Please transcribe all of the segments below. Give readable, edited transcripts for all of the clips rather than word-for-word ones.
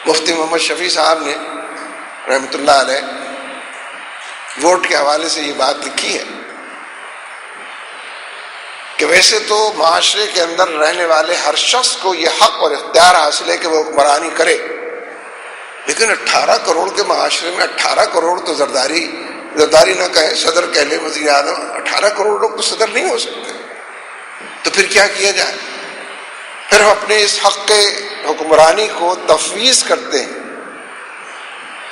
مفتی محمد شفیع صاحب نے رحمۃ اللہ علیہ ووٹ کے حوالے سے یہ بات لکھی ہے کہ ویسے تو معاشرے کے اندر رہنے والے ہر شخص کو یہ حق اور اختیار حاصل ہے کہ وہ حکمرانی کرے، لیکن 18 کروڑ کے معاشرے میں 18 کروڑ تو زرداری نہ کہیں، صدر کہہ لے، وزیر اعظم، 18 کروڑ لوگ تو صدر نہیں ہو سکتے، تو پھر کیا کیا جائے؟ پھر ہم اپنے اس حق کے حکمرانی کو تفویض کرتے ہیں،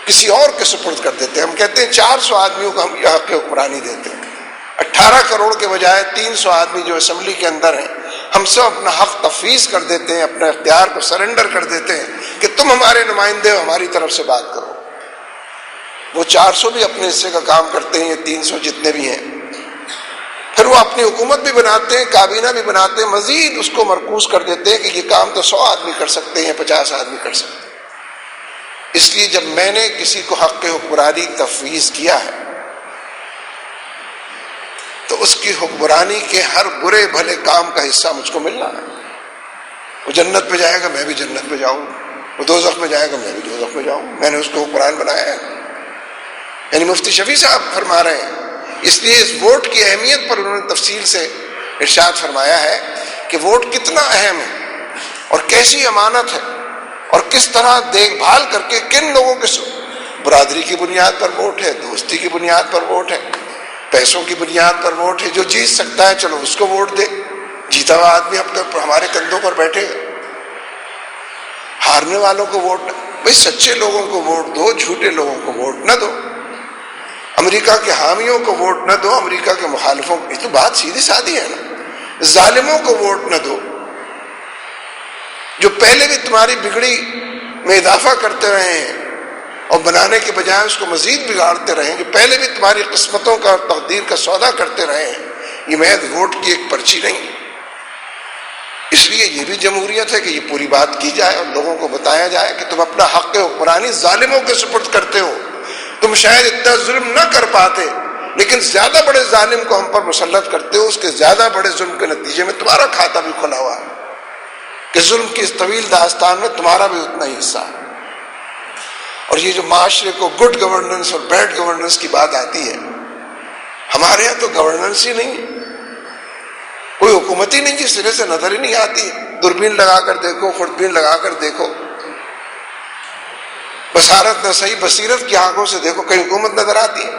کسی اور کے سپرد کر دیتے ہیں۔ ہم کہتے ہیں 400 آدمیوں کو ہم یہ حق حکمرانی دیتے ہیں، 18 کروڑ کے بجائے 300 آدمی جو اسمبلی کے اندر ہیں، ہم سب اپنا حق تفویض کر دیتے ہیں، اپنے اختیار کو سرنڈر کر دیتے ہیں کہ تم ہمارے نمائندے ہو، ہماری طرف سے بات کرو۔ وہ 400 بھی اپنے حصے کا کام کرتے ہیں، یہ 300 جتنے بھی ہیں، پھر وہ اپنی حکومت بھی بناتے ہیں، کابینہ بھی بناتے ہیں، مزید اس کو مرکوز کر دیتے ہیں کہ یہ کام تو 100 آدمی کر سکتے ہیں، 50 آدمی کر سکتے ہیں۔ اس لیے جب میں نے کسی کو حق حکمرانی تفویض کیا ہے تو اس کی حکمرانی کے ہر برے بھلے کام کا حصہ مجھ کو ملنا ہے۔ وہ جنت پہ جائے گا، میں بھی جنت پہ جاؤں، وہ دوزخ میں جائے گا، میں بھی دوزخ میں جاؤں، میں نے اس کو حکمران بنایا ہے۔ یعنی مفتی شفیع صاحب فرما رہے ہیں، اس لیے اس ووٹ کی اہمیت پر انہوں نے تفصیل سے ارشاد فرمایا ہے کہ ووٹ کتنا اہم ہے اور کیسی امانت ہے، اور کس طرح دیکھ بھال کر کے کن لوگوں کے برادری کی بنیاد پر ووٹ ہے، دوستی کی بنیاد پر ووٹ ہے، پیسوں کی بنیاد پر ووٹ ہے۔ جو جیت سکتا ہے چلو اس کو ووٹ دے، جیتا ہوا آدمی ہمارے کندھوں پر بیٹھے گا، ہارنے والوں کو ووٹ نہ، بھائی سچے لوگوں کو ووٹ دو، جھوٹے لوگوں کو ووٹ نہ دو، امریکہ کے حامیوں کو ووٹ نہ دو، امریکہ کے مخالفوں کو، یہ تو بات سیدھی سادی ہے نا، ظالموں کو ووٹ نہ دو، جو پہلے بھی تمہاری بگڑی میں اضافہ کرتے رہے ہیں اور بنانے کے بجائے اس کو مزید بگاڑتے رہے ہیں، جو پہلے بھی تمہاری قسمتوں کا اور تقدیر کا سودا کرتے رہے ہیں، یہ محض ووٹ کی ایک پرچی نہیں ہے۔ اس لیے یہ بھی جمہوریت ہے کہ یہ پوری بات کی جائے اور لوگوں کو بتایا جائے کہ تم اپنا حق حکمرانی ظالموں کے سپرد کرتے ہو، تم شاید اتنا ظلم نہ کر پاتے لیکن زیادہ بڑے ظالم کو ہم پر مسلط کرتے ہو، اس کے زیادہ بڑے ظلم کے نتیجے میں تمہارا کھاتہ بھی کھلا ہوا ہے کہ ظلم کی اس طویل داستان میں تمہارا بھی اتنا ہی حصہ ہے۔ اور یہ جو معاشرے کو گڈ گورننس اور بیڈ گورننس کی بات آتی ہے، ہمارے یہاں تو گورننس ہی نہیں ہے، کوئی حکومت ہی نہیں، جس سرے سے نظر ہی نہیں آتی، دوربین لگا کر دیکھو، خوردبین لگا کر دیکھو، بصارت نہ صحیح بصیرت کی آنکھوں سے دیکھو، کہیں حکومت نظر آتی ہے؟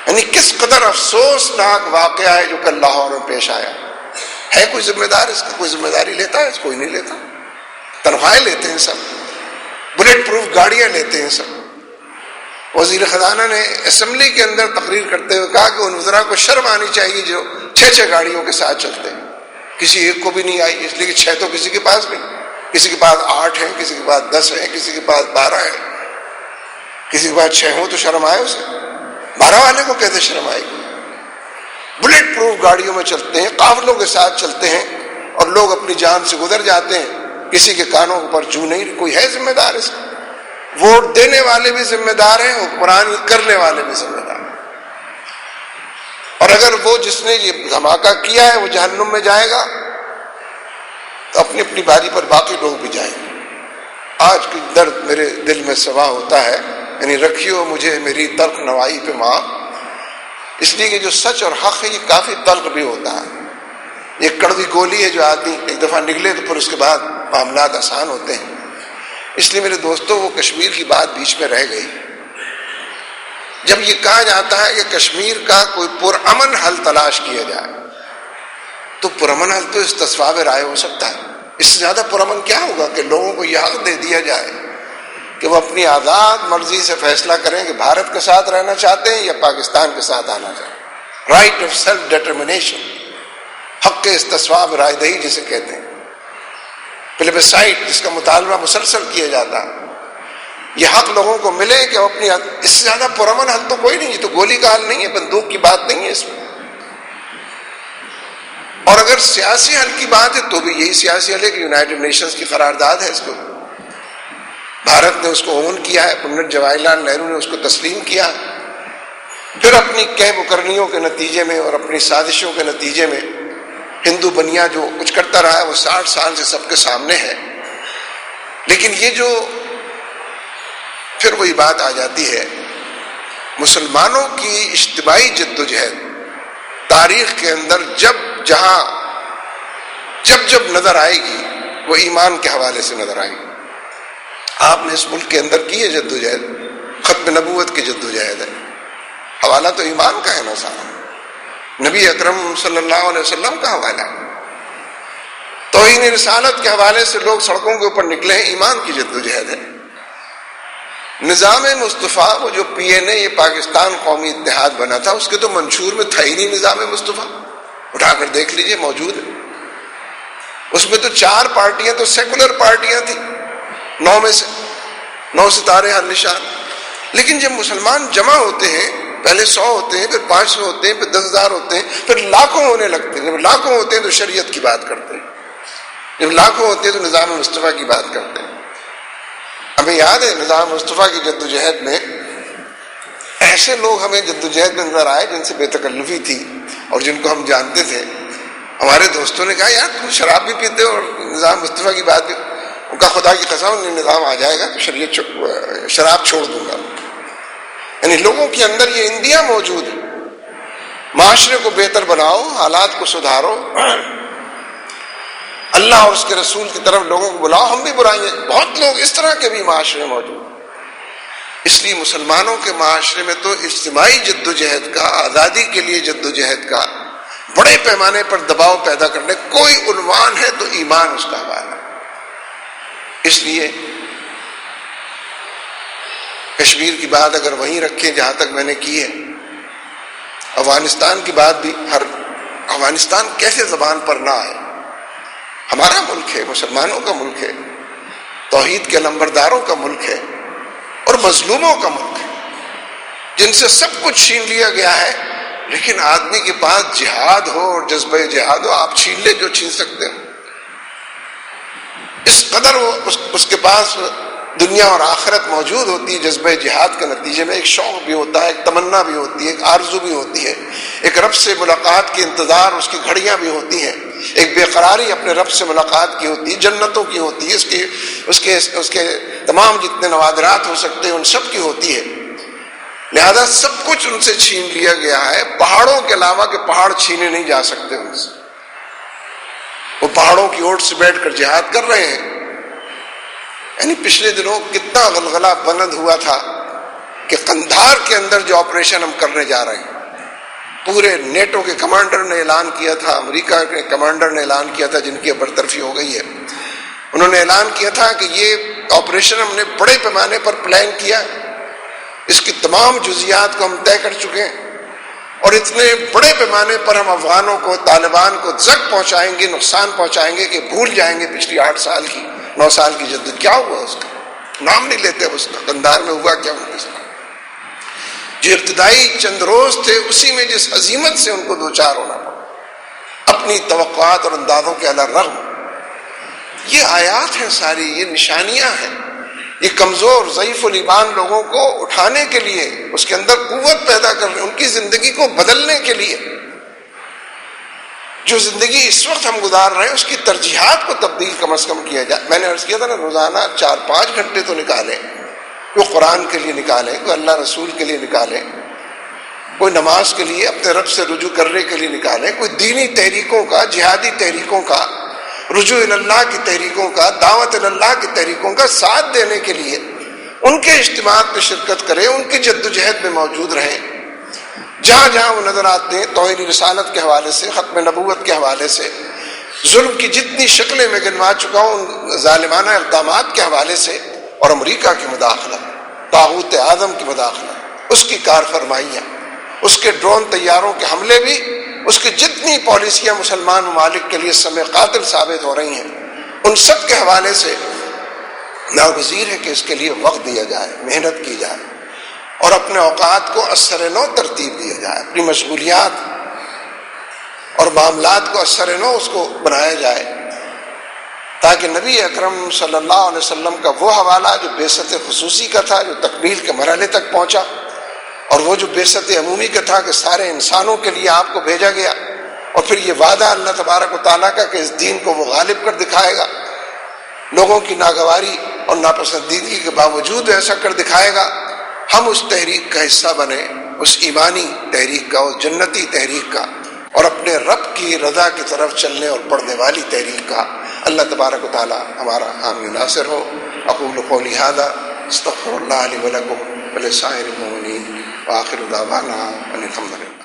یعنی کس قدر افسوسناک واقعہ ہے جو کل لاہور میں پیش آیا ہے۔ کوئی ذمہ دار اس کا؟ کوئی ذمہ داری لیتا ہے؟ کوئی نہیں لیتا، تنخواہیں لیتے ہیں سب، بلٹ پروف گاڑیاں لیتے ہیں سب۔ وزیر خزانہ نے اسمبلی کے اندر تقریر کرتے ہوئے کہا کہ ان وزراء کو شرم آنی چاہیے جو 6 گاڑیوں کے ساتھ چلتے ہیں، کسی ایک کو بھی نہیں آئی، اس لیے کہ 6 تو کسی کے پاس نہیں، کسی کے پاس 8 ہیں، کسی کے پاس 10 ہیں، کسی کے پاس 12 ہیں، کسی کے پاس 6 ہوں تو شرم آئے اسے، 12 والے کو کیسے شرم آئے گی؟ بلٹ پروف گاڑیوں میں چلتے ہیں، قافلوں کے ساتھ چلتے ہیں، اور لوگ اپنی جان سے گزر جاتے ہیں، کسی کے کانوں پر چو نہیں، کوئی ہے ذمہ دار اس کا؟ ووٹ دینے والے بھی ذمہ دار ہیں، حکمرانی کرنے والے بھی ذمہ دار ہیں، اور اگر وہ جس نے یہ دھماکہ کیا ہے وہ جہنم میں جائے گا تو اپنی اپنی باری پر باقی لوگ بھی جائیں گے۔ آج کی درد میرے دل میں سوا ہوتا ہے، یعنی رکھیو مجھے میری تلخ نوائی پہ ماں، اس لیے کہ جو سچ اور حق ہے یہ کافی تلخ بھی ہوتا ہے، یہ کڑوی گولی ہے جو آدمی ایک دفعہ نکلے تو پھر اس کے بعد معاملات آسان ہوتے ہیں۔ اس لیے میرے دوستوں وہ کشمیر کی بات بیچ میں رہ گئی۔ جب یہ کہا جاتا ہے کہ کشمیر کا کوئی پرامن حل تلاش کیا جائے تو پرامن حل تو استصواب رائے ہو سکتا ہے، اس سے زیادہ پرامن کیا ہوگا کہ لوگوں کو یہ حق دے دیا جائے کہ وہ اپنی آزاد مرضی سے فیصلہ کریں کہ بھارت کے ساتھ رہنا چاہتے ہیں یا پاکستان کے ساتھ آنا چاہتے ہیں۔ رائٹ آف سیلف ڈٹرمنیشن، حق استصواب رائے دہی جسے کہتے ہیں، پلیبسائٹ جس کا مطالبہ مسلسل کیا جاتا ہے، یہ حق لوگوں کو ملے کہ وہ اپنی، اس سے زیادہ پرامن حل تو کوئی نہیں، یہ تو گولی کا حل نہیں ہے، بندوق کی بات نہیں ہے اس میں۔ اور اگر سیاسی حل کی بات ہے تو بھی یہی سیاسی حل ہے کہ یونائٹڈ نیشنز کی قرارداد ہے، اس کو بھارت نے اس کو اون کیا ہے، پنڈت جواہر لال نہرو نے اس کو تسلیم کیا، پھر اپنی کہہ وکرنیوں کے نتیجے میں اور اپنی سازشوں کے نتیجے میں ہندو بنیا جو کچھ کرتا رہا ہے وہ 60 سال سے سب کے سامنے ہے۔ لیکن یہ جو پھر وہی بات آ جاتی ہے، مسلمانوں کی اجتماعی جدوجہد تاریخ کے اندر جب نظر آئے گی وہ ایمان کے حوالے سے نظر آئے گی۔ آپ نے اس ملک کے اندر کی ہے جدوجہد، ختم نبوت کی جدوجہد ہے، حوالہ تو ایمان کا ہے نا سارا، نبی اکرم صلی اللہ علیہ وسلم کا حوالہ ہے۔ توہین رسالت کے حوالے سے لوگ سڑکوں کے اوپر نکلے ہیں، ایمان کی جدوجہد ہے۔ نظام مصطفیٰ، وہ جو پی این اے، یہ پاکستان قومی اتحاد بنا تھا، اس کے تو منشور میں تھا ہی نہیں نظام مصطفیٰ، اٹھا کر دیکھ لیجئے، موجود ہے۔ اس میں تو 4 پارٹیاں تو سیکولر پارٹیاں تھیں، 9 میں سے 9 ستارے ہر نشان۔ لیکن جب مسلمان جمع ہوتے ہیں، پہلے 100 ہوتے ہیں، پھر 500 ہوتے ہیں، پھر 10,000 ہوتے ہیں، پھر لاکھوں ہونے لگتے ہیں۔ جب لاکھوں ہوتے ہیں تو شریعت کی بات کرتے ہیں، جب لاکھوں ہوتے ہیں تو نظام مصطفیٰ کی بات کرتے ہیں۔ ہمیں یاد ہے نظام مصطفیٰ کی جدوجہد میں ایسے لوگ ہمیں جدوجہد میں نظر آئے جن سے بے تکلفی تھی اور جن کو ہم جانتے تھے۔ ہمارے دوستوں نے کہا یار تم شراب بھی پیتے ہو اور نظام مصطفیٰ کی بات بھی، ان کا خدا کی قسم نظام آ جائے گا تو شراب چھوڑ دوں گا۔ یعنی لوگوں کے اندر یہ اندیاں موجود ہیں، معاشرے کو بہتر بناؤ، حالات کو سدھارو، اللہ اور اس کے رسول کی طرف لوگوں کو بلاؤ، ہم بھی بلائیں۔ بہت لوگ اس طرح کے بھی معاشرے موجود ہیں۔ اس لیے مسلمانوں کے معاشرے میں تو اجتماعی جدوجہد کا، آزادی کے لیے جدوجہد کا بڑے پیمانے پر دباؤ پیدا کرنے کوئی عنوان ہے تو ایمان اس کا حوالہ۔ اس لیے کشمیر کی بات اگر وہیں رکھیں جہاں تک میں نے کی ہے، افغانستان کی بات بھی، افغانستان کیسے زبان پر نہ آئے؟ ہمارا ملک ہے، مسلمانوں کا ملک ہے، توحید کے علمبرداروں کا ملک ہے اور مظلوموں کا ملک ہے، جن سے سب کچھ چھین لیا گیا ہے۔ لیکن آدمی کے پاس جہاد ہو اور جذبہ جہاد ہو، آپ چھین لے جو چھین سکتے ہیں۔ اس قدر وہ اس کے پاس دنیا اور آخرت موجود ہوتی ہے، جذبہ جہاد کے نتیجے میں ایک شوق بھی ہوتا ہے، ایک تمنا بھی ہوتی ہے، ایک آرزو بھی ہوتی ہے، ایک رب سے ملاقات کی انتظار، اس کی گھڑیاں بھی ہوتی ہیں، ایک بے قراری اپنے رب سے ملاقات کی ہوتی ہے، جنتوں کی ہوتی ہے، اس کے تمام جتنے نوادرات ہو سکتے ہیں ان سب کی ہوتی ہے۔ لہذا سب کچھ ان سے چھین لیا گیا ہے، پہاڑوں کے علاوہ کہ پہاڑ چھینے نہیں جا سکتے ان سے۔ وہ پہاڑوں کی اوٹ سے بیٹھ کر جہاد کر رہے ہیں۔ یعنی پچھلے دنوں کتنا غلغلہ بلند ہوا تھا کہ قندھار کے اندر جو آپریشن ہم کرنے جا رہے ہیں، پورے نیٹو کے کمانڈر نے اعلان کیا تھا، امریکہ کے کمانڈر نے اعلان کیا تھا، جن کی برطرفی ہو گئی ہے، انہوں نے اعلان کیا تھا کہ یہ آپریشن ہم نے بڑے پیمانے پر پلان کیا، اس کی تمام جزیات کو ہم طے کر چکے ہیں، اور اتنے بڑے پیمانے پر ہم افغانوں کو، طالبان کو زد پہنچائیں گے، نقصان پہنچائیں گے کہ بھول جائیں گے پچھلی 8 سال کی 9 سال کی جدت۔ کیا ہوا اس کا نام نہیں لیتے، اس کا قندھار میں ہوا کیا ان کے ساتھ؟ جو ابتدائی چند روز تھے اسی میں جس عظیمت سے ان کو دوچار ہونا پڑا، اپنی توقعات اور اندازوں کے علی الرغم۔ یہ آیات ہیں ساری، یہ نشانیاں ہیں، یہ کمزور ضعیف الایمان لوگوں کو اٹھانے کے لیے، اس کے اندر قوت پیدا کرنے، ان کی زندگی کو بدلنے کے لیے۔ جو زندگی اس وقت ہم گزار رہے ہیں اس کی ترجیحات کو تبدیل کم از کم کیا جائے۔ میں نے عرض کیا تھا نا، روزانہ 4-5 گھنٹے تو نکالیں، کوئی قرآن کے لیے نکالیں، کوئی اللہ رسول کے لیے نکالیں، کوئی نماز کے لیے اپنے رب سے رجوع کرنے کے لیے نکالیں، کوئی دینی تحریکوں کا، جہادی تحریکوں کا، رجوع اللہ کی تحریکوں کا، دعوت اللہ کی تحریکوں کا ساتھ دینے کے لیے ان کے اجتماعات میں شرکت کریں، ان کی جدوجہد میں موجود رہیں۔ جہاں جہاں وہ نظر آتے ہیں، توحید رسالت کے حوالے سے، ختم نبوت کے حوالے سے، ظلم کی جتنی شکلیں میں گنوا چکا ہوں ان ظالمانہ اقدامات کے حوالے سے، اور امریکہ کی مداخلت، طاغوت اعظم کی مداخلت، اس کی کار فرمائیاں، اس کے ڈرون طیاروں کے حملے بھی، اس کی جتنی پالیسیاں مسلمان ممالک کے لیے سم قاتل ثابت ہو رہی ہیں، ان سب کے حوالے سے ناگزیر ہے کہ اس کے لیے وقت دیا جائے، محنت کی جائے، اور اپنے اوقات کو اثر نو ترتیب دیا جائے، اپنی مشغولیات اور معاملات کو اثر نو اس کو بنایا جائے، تاکہ نبی اکرم صلی اللہ علیہ وسلم کا وہ حوالہ جو بعثت خصوصی کا تھا، جو تکمیل کے مرحلے تک پہنچا، اور وہ جو بعثت عمومی کا تھا کہ سارے انسانوں کے لیے آپ کو بھیجا گیا، اور پھر یہ وعدہ اللہ تبارک و تعالیٰ کا کہ اس دین کو وہ غالب کر دکھائے گا، لوگوں کی ناگواری اور ناپسندیدگی کے باوجود ایسا کر دکھائے گا، ہم اس تحریک کا حصہ بنے، اس ایمانی تحریک کا، اس جنتی تحریک کا، اور اپنے رب کی رضا کی طرف چلنے اور بڑھنے والی تحریک کا۔ اللہ تبارک و تعالی ہمارا حامی ناصر ہو۔ اقول قولی ھذا استغفر اللہ لی ولکم ولسائر المؤمنین وآخر دعوانا ان الحمد للہ۔